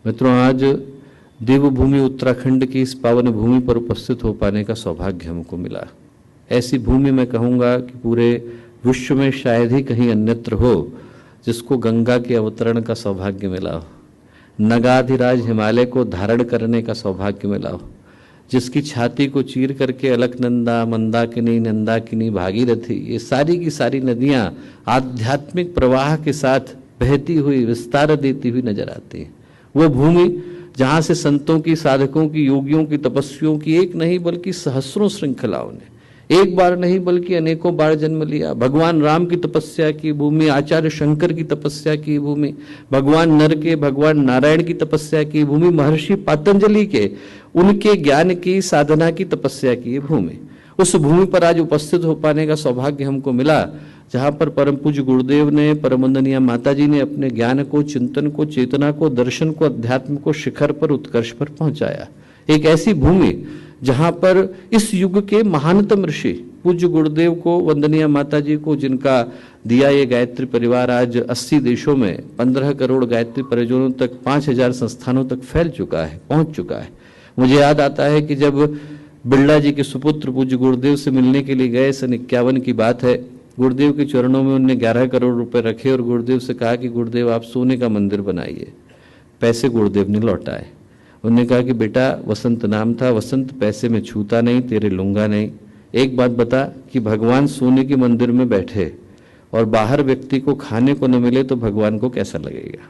मित्रों, आज देवभूमि उत्तराखंड की इस पावन भूमि पर उपस्थित हो पाने का सौभाग्य हमको मिला। ऐसी भूमि मैं कहूँगा कि पूरे विश्व में शायद ही कहीं अन्यत्र हो जिसको गंगा के अवतरण का सौभाग्य मिला हो, नगाधिराज हिमालय को धारण करने का सौभाग्य मिला हो, जिसकी छाती को चीर करके अलकनंदा, मंदाकिनी, नंदाकिनी, भागीरथी, ये सारी की सारी नदियाँ आध्यात्मिक प्रवाह के साथ बहती हुई, विस्तार देती हुई नजर आती हैं। वो भूमि जहाँ से संतों की, साधकों की, योगियों की, तपस्वियों की एक नहीं बल्कि सहस्रों श्रृंखलाओं ने एक बार नहीं बल्कि अनेकों बार जन्म लिया। भगवान राम की तपस्या की भूमि, आचार्य शंकर की तपस्या की भूमि, भगवान नर के, भगवान नारायण की तपस्या की भूमि, महर्षि पतंजलि के, उनके ज्ञान की, साधना की तपस्या की भूमि। उस भूमि पर आज उपस्थित हो पाने का सौभाग्य हमको मिला, जहाँ पर परम पूज्य गुरुदेव ने, परम वंदनीय माता जी ने अपने ज्ञान को, चिंतन को, चेतना को, दर्शन को, अध्यात्म को शिखर पर, उत्कर्ष पर पहुंचाया। एक ऐसी भूमि जहाँ पर इस युग के महानतम ऋषि पूज्य गुरुदेव को, वंदनीय माता जी को, जिनका दिया ये गायत्री परिवार आज 80 देशों में 15 करोड़ गायत्री परिजनों तक, 5000 संस्थानों तक फैल चुका है, पहुंच चुका है। मुझे याद आता है कि जब बिरला जी के सुपुत्र पूज्य गुरुदेव से मिलने के लिए गए, सन 51 की बात है, गुरुदेव के चरणों में उन्होंने 11 करोड़ रुपए रखे और गुरुदेव से कहा कि गुरुदेव आप सोने का मंदिर बनाइए। पैसे गुरुदेव ने लौटाए। उन्होंने कहा कि बेटा, वसंत नाम था, वसंत पैसे में छूता नहीं, तेरे लूंगा नहीं। एक बात बता कि भगवान सोने के मंदिर में बैठे और बाहर व्यक्ति को खाने को न मिले तो भगवान को कैसा लगेगा?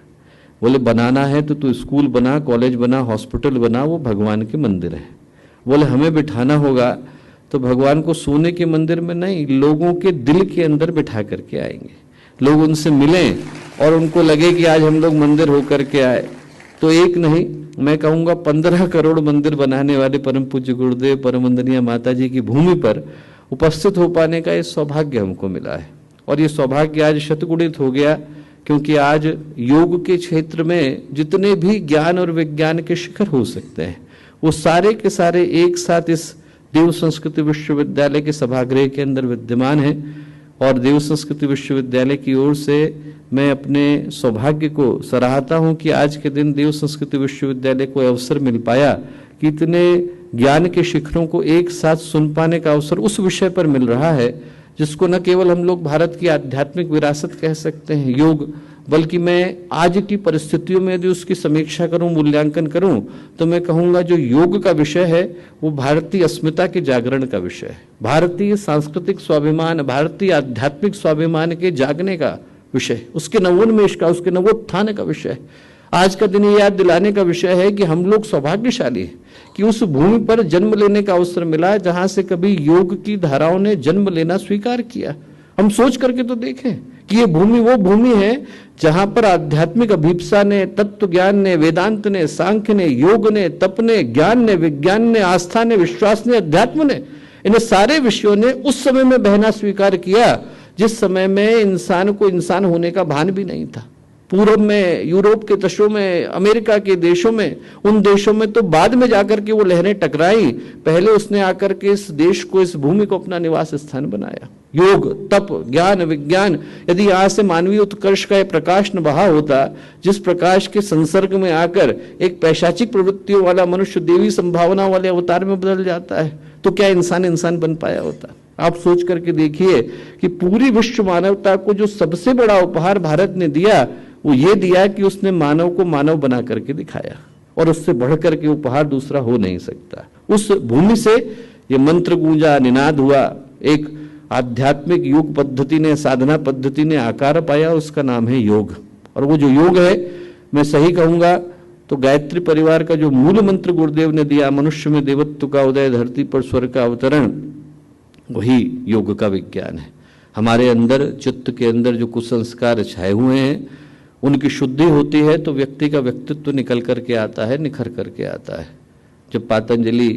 बोले बनाना है तो तू स्कूल बना, कॉलेज बना, हॉस्पिटल बना, वो भगवान के मंदिर है। बोले हमें बिठाना होगा तो भगवान को सोने के मंदिर में नहीं, लोगों के दिल के अंदर बिठा करके आएंगे। लोग उनसे मिलें और उनको लगे कि आज हम लोग मंदिर होकर के आए। तो एक नहीं, मैं कहूँगा 15 करोड़ मंदिर बनाने वाले परम पूज्य गुरुदेव, परम वंदनीय माता जी की भूमि पर उपस्थित हो पाने का ये सौभाग्य हमको मिला है। और ये सौभाग्य आज शतगुणित हो गया, क्योंकि आज योग के क्षेत्र में जितने भी ज्ञान और विज्ञान के शिखर हो सकते हैं, वो सारे के सारे एक साथ इस देव संस्कृति विश्वविद्यालय के सभागृह के अंदर विद्यमान है। और देव संस्कृति विश्वविद्यालय की ओर से मैं अपने सौभाग्य को सराहता हूं कि आज के दिन देव संस्कृति विश्वविद्यालय को अवसर मिल पाया कि इतने ज्ञान के शिखरों को एक साथ सुन पाने का अवसर उस विषय पर मिल रहा है जिसको न केवल हम लोग भारत की आध्यात्मिक विरासत कह सकते हैं, योग, बल्कि मैं आज की परिस्थितियों में यदि उसकी समीक्षा करूं, मूल्यांकन करूं, तो मैं कहूंगा जो योग का विषय है वो भारतीय अस्मिता के जागरण का विषय है, भारतीय सांस्कृतिक स्वाभिमान, भारतीय आध्यात्मिक स्वाभिमान के जागने का विषय, उसके नवोन्मेष का, उसके नवोत्थान का विषय। आज का दिन ये याद दिलाने का विषय है कि हम लोग सौभाग्यशाली हैं कि उस भूमि पर जन्म लेने का अवसर मिला जहां से कभी योग की धाराओं ने जन्म लेना स्वीकार किया। हम सोच करके तो देखें कि ये भूमि वो भूमि है जहां पर आध्यात्मिक अभिप्सा ने, तत्व ज्ञान ने, वेदांत ने, सांख्य ने, योग ने, तप ने, ज्ञान ने, विज्ञान ने, आस्था ने, विश्वास ने, अध्यात्म ने, इन सारे विषयों ने उस समय में बहना स्वीकार किया जिस समय में इंसान को इंसान होने का भान भी नहीं था। पूर्व में, यूरोप के देशों में, अमेरिका के देशों में, उन देशों में तो बाद में जाकर के वो लहरें टकराई, पहले उसने आकर के इस देश को, इस भूमि को अपना निवास स्थान बनाया। योग, तप, ज्ञान, विज्ञान, यदि यहाँ से मानवीय उत्कर्ष का एक प्रकाश न बहा होता, जिस प्रकाश के संसर्ग में आकर एक पैशाचिक प्रवृत्तियों वाला मनुष्य देवी संभावना वाले अवतार में बदल जाता है, तो क्या इंसान इंसान बन पाया होता? आप सोच करके देखिए कि पूरी विश्व मानवता को जो सबसे बड़ा उपहार भारत ने दिया वो ये दिया कि उसने मानव को मानव बना करके दिखाया, और उससे बढ़कर के उपहार दूसरा हो नहीं सकता। उस भूमि से ये मंत्र गूंजा, निनाद हुआ, एक आध्यात्मिक योग पद्धति ने, साधना पद्धति ने आकार पाया, उसका नाम है योग। और वो जो योग है, मैं सही कहूंगा तो गायत्री परिवार का जो मूल मंत्र गुरुदेव ने दिया, मनुष्य में देवत्व का उदय, धरती पर स्वर्ग का अवतरण, वही योग का विज्ञान है। हमारे अंदर, चित्त के अंदर जो कुसंस्कार छाए हुए हैं, उनकी शुद्धि होती है तो व्यक्ति का व्यक्तित्व निकल करके आता है, निखर करके आता है। जब पतंजलि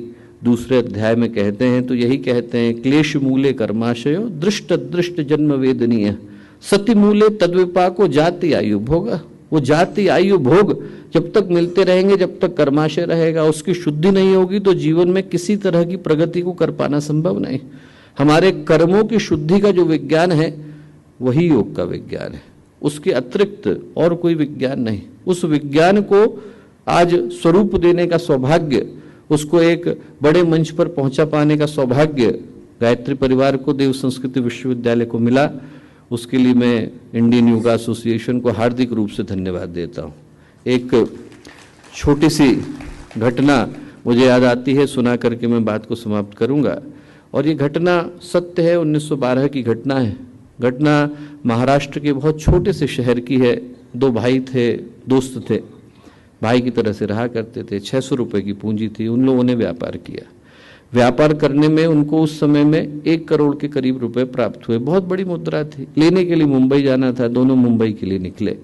दूसरे अध्याय में कहते हैं तो यही कहते हैं, क्लेश मूले कर्माशयो दृष्ट दृष्ट जन्म वेदनीय सति मूले तद्विपाको जाति आयु भोग। वो जाति आयु भोग जब तक मिलते रहेंगे, जब तक कर्माशय रहेगा, उसकी शुद्धि नहीं होगी तो जीवन में किसी तरह की प्रगति को कर पाना संभव नहीं। हमारे कर्मों की शुद्धि का जो विज्ञान है वही योग का विज्ञान है, उसके अतिरिक्त और कोई विज्ञान नहीं। उस विज्ञान को आज स्वरूप देने का सौभाग्य, उसको एक बड़े मंच पर पहुंचा पाने का सौभाग्य गायत्री परिवार को, देव संस्कृति विश्वविद्यालय को मिला। उसके लिए मैं इंडियन योगा एसोसिएशन को हार्दिक रूप से धन्यवाद देता हूँ। एक छोटी सी घटना मुझे याद आती है, सुना करके मैं बात को समाप्त करूंगा। और ये घटना सत्य है, 1912 की घटना है। घटना महाराष्ट्र के बहुत छोटे से शहर की है। दो भाई थे, दोस्त थे, भाई की तरह से रहा करते थे। 600 रुपए की पूंजी थी, उन लोगों ने व्यापार किया। व्यापार करने में उनको उस समय में 1 करोड़ के करीब रुपए प्राप्त हुए। बहुत बड़ी मुद्रा थी। लेने के लिए मुंबई जाना था, दोनों मुंबई के लिए निकले।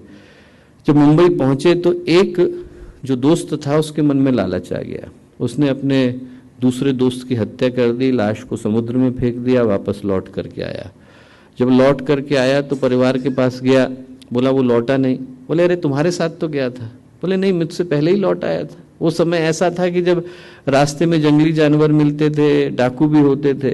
जब मुंबई पहुंचे तो एक जो दोस्त था उसके मन में लालच आ गया। उसने अपने दूसरे दोस्त की हत्या कर दी, लाश को समुद्र में फेंक दिया, वापस लौट करके आया। जब लौट करके आया तो परिवार के पास गया, बोला वो लौटा नहीं। बोले अरे तुम्हारे साथ तो गया था। बोले नहीं, मुझसे पहले ही लौट आया था। वो समय ऐसा था कि जब रास्ते में जंगली जानवर मिलते थे, डाकू भी होते थे,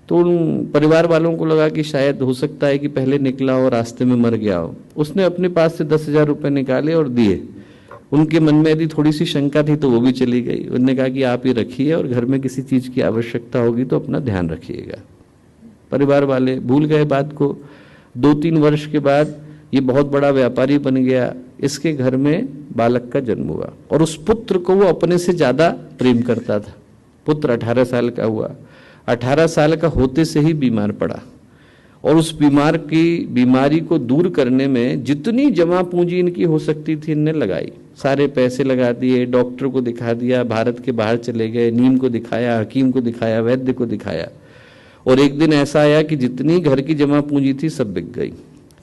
तो उन परिवार वालों को लगा कि शायद हो सकता है कि पहले निकला हो, रास्ते में मर गया हो। उसने अपने पास से 10,000 रुपये निकाले और दिए। उनके मन में यदि थोड़ी सी शंका थी तो वो भी चली गई। उन्होंने कहा कि आप ही रखिए और घर में किसी चीज़ की आवश्यकता होगी तो अपना ध्यान रखिएगा। परिवार वाले भूल गए बात को। 2-3 वर्ष के बाद ये बहुत बड़ा व्यापारी बन गया। इसके घर में बालक का जन्म हुआ और उस पुत्र को वो अपने से ज़्यादा प्रेम करता था। पुत्र 18 साल का हुआ। 18 साल का होते से ही बीमार पड़ा और उस बीमारी को दूर करने में जितनी जमा पूंजी इनकी हो सकती थी इनने लगाई। सारे पैसे लगा दिए, डॉक्टर को दिखा दिया, भारत के बाहर चले गए, नीम को दिखाया, हकीम को दिखाया, वैद्य को दिखाया। और एक दिन ऐसा आया कि जितनी घर की जमा पूंजी थी सब बिक गई।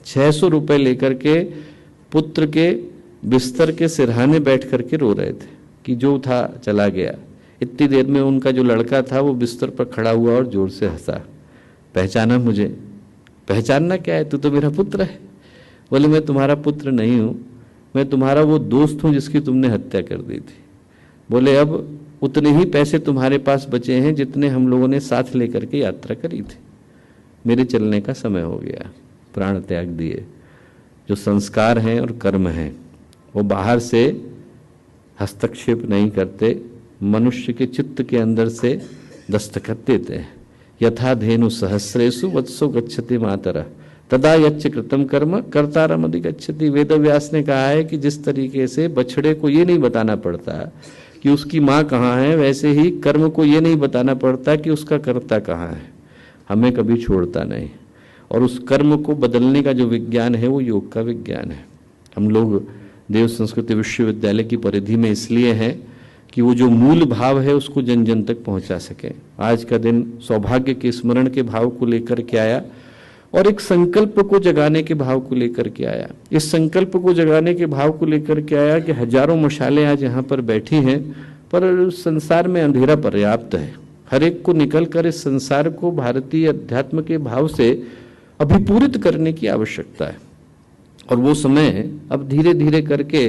600 रुपए लेकर के पुत्र के बिस्तर के सिरहाने बैठ करके रो रहे थे कि जो था चला गया। इतनी देर में उनका जो लड़का था वो बिस्तर पर खड़ा हुआ और जोर से हंसा। पहचाना मुझे? पहचानना क्या है, तू तो मेरा पुत्र है। बोले मैं तुम्हारा पुत्र नहीं हूँ, मैं तुम्हारा वो दोस्त हूँ जिसकी तुमने हत्या कर दी थी। बोले अब उतने ही पैसे तुम्हारे पास बचे हैं जितने हम लोगों ने साथ लेकर के यात्रा करी थी। मेरे चलने का समय हो गया, प्राण त्याग दिए। जो संस्कार हैं और कर्म हैं वो बाहर से हस्तक्षेप नहीं करते, मनुष्य के चित्त के अंदर से दस्तखत देते हैं। यथा धेनु सहस्रेषु वत्सो गच्छति मातरः तदा यच्च कृतम कर्म कर्तारम अधिगच्छति। वेदव्यास ने कहा है कि जिस तरीके से बछड़े को ये नहीं बताना पड़ता कि उसकी माँ कहाँ है, वैसे ही कर्म को ये नहीं बताना पड़ता कि उसका कर्ता कहाँ है। हमें कभी छोड़ता नहीं। और उस कर्म को बदलने का जो विज्ञान है वो योग का विज्ञान है। हम लोग देव संस्कृति विश्वविद्यालय की परिधि में इसलिए हैं कि वो जो मूल भाव है उसको जन जन तक पहुंचा सके। आज का दिन सौभाग्य के स्मरण के भाव को लेकर के आया और एक संकल्प को जगाने के भाव को लेकर के आया। इस संकल्प को जगाने के भाव को लेकर के आया कि हजारों मशालें आज यहाँ पर बैठी हैं, पर संसार में अंधेरा पर्याप्त है। हर एक को निकल कर इस संसार को भारतीय अध्यात्म के भाव से अभिपूरित करने की आवश्यकता है। और वो समय अब धीरे धीरे करके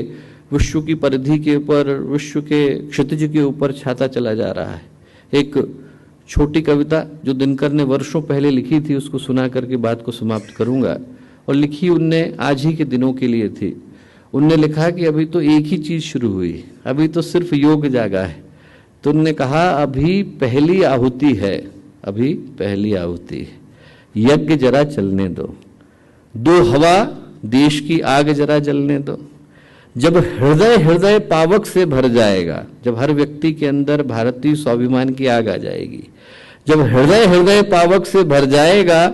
विश्व की परिधि के ऊपर, विश्व के क्षितिज के ऊपर छाता चला जा रहा है। एक छोटी कविता जो दिनकर ने वर्षों पहले लिखी थी उसको सुना करके बात को समाप्त करूंगा। और लिखी उनने आज ही के दिनों के लिए थी। उनने लिखा कि अभी तो एक ही चीज शुरू हुई, अभी तो सिर्फ योग जागा है। तो उनने कहा अभी पहली आहुति है, अभी पहली आहुति है, यज्ञ जरा चलने दो, दो हवा देश की आग जरा जलने दो। जब हृदय हृदय पावक से भर जाएगा, जब हर व्यक्ति के अंदर भारतीय स्वाभिमान की आग आ जाएगी, जब हृदय हृदय पावक से भर जाएगा,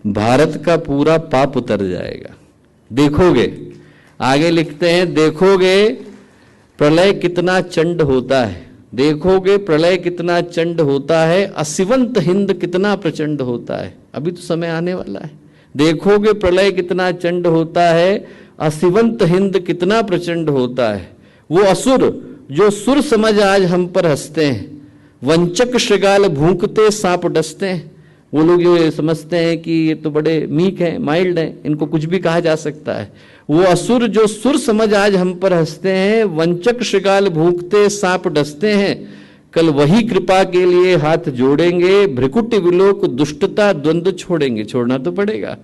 भारत का पूरा पाप उतर जाएगा। देखोगे, आगे लिखते हैं, देखोगे प्रलय कितना चंड होता है, देखोगे प्रलय कितना चंड होता है, असिवंत हिंद कितना प्रचंड होता है। अभी तो समय आने वाला है। देखोगे प्रलय कितना चंड होता है, असिवंत हिंद कितना प्रचंड होता है। वो असुर जो सुर समझ आज हम पर हंसते हैं, वंचक श्रृगाल भूंकते सांप डसते हैं। वो लोग ये समझते हैं कि ये तो बड़े मीक हैं, माइल्ड हैं, इनको कुछ भी कहा जा सकता है। वो असुर जो सुर समझ आज हम पर हंसते हैं, वंचक श्रृगाल भूंकते सांप डसते हैं, कल वही कृपा के लिए हाथ जोड़ेंगे, भ्रिकुट विलोक दुष्टता द्वंद्व छोड़ेंगे। छोड़ना तो पड़ेगा।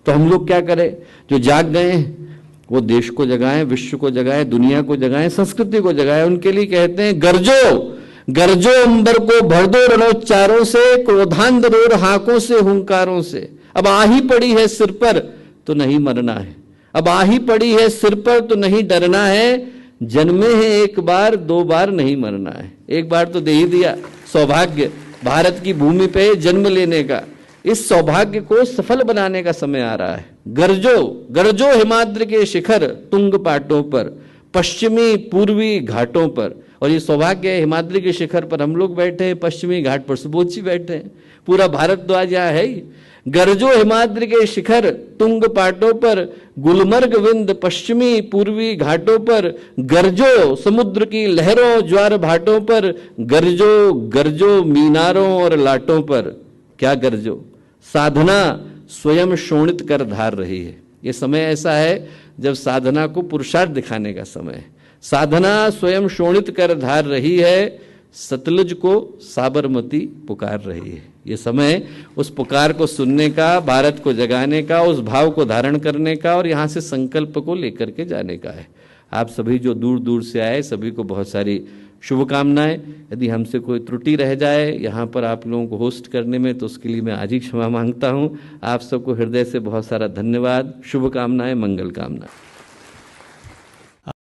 तो हम लोग क्या करें? जो जाग गए हैं, वो देश को जगाएं, विश्व को जगाएं, दुनिया को जगाएं, संस्कृति को जगाएं। उनके लिए कहते हैं गरजो गरजो अंबर को भर दो रणोच्चारों से, क्रोधांध रोर हाकों से, हुंकारों से। अब आ ही पड़ी है सिर पर तो नहीं मरना है, अब आ ही पड़ी है सिर पर तो नहीं डरना है। जन्मे हैं एक बार, दो बार नहीं मरना है। एक बार तो दे ही दिया सौभाग्य भारत की भूमि पे जन्म लेने का। इस सौभाग्य को सफल बनाने का समय आ रहा है। गरजो गरजो हिमाद्रि के शिखर तुंग पाटों पर, पश्चिमी पूर्वी घाटों पर। और ये सौभाग्य है, हिमाद्रि के शिखर पर हम लोग बैठे हैं, पश्चिमी घाट पर सुबोध जी बैठे हैं, पूरा भारतद्वाज यहाँ है ही। गरजो हिमाद्रि के शिखर तुंग पाटों पर, गुलमर्ग विंद पश्चिमी पूर्वी घाटों पर, गरजो समुद्र की लहरों ज्वार भाटों पर, गरजो गरजो मीनारों और लाटों पर। क्या गरजो? साधना स्वयं शोणित कर धार रही है। ये समय ऐसा है जब साधना को पुरुषार्थ दिखाने का समय है। साधना स्वयं शोणित कर धार रही है, सतलुज को साबरमती पुकार रही है। ये समय उस पुकार को सुनने का, भारत को जगाने का, उस भाव को धारण करने का और यहाँ से संकल्प को लेकर के जाने का है। आप सभी जो दूर दूर से आए, सभी को बहुत सारी शुभकामनाएं। यदि हमसे कोई त्रुटि रह जाए यहाँ पर आप लोगों को होस्ट करने में, तो उसके लिए मैं आज ही क्षमा मांगता हूँ। आप सबको हृदय से बहुत सारा धन्यवाद, शुभकामनाएं, मंगल कामना।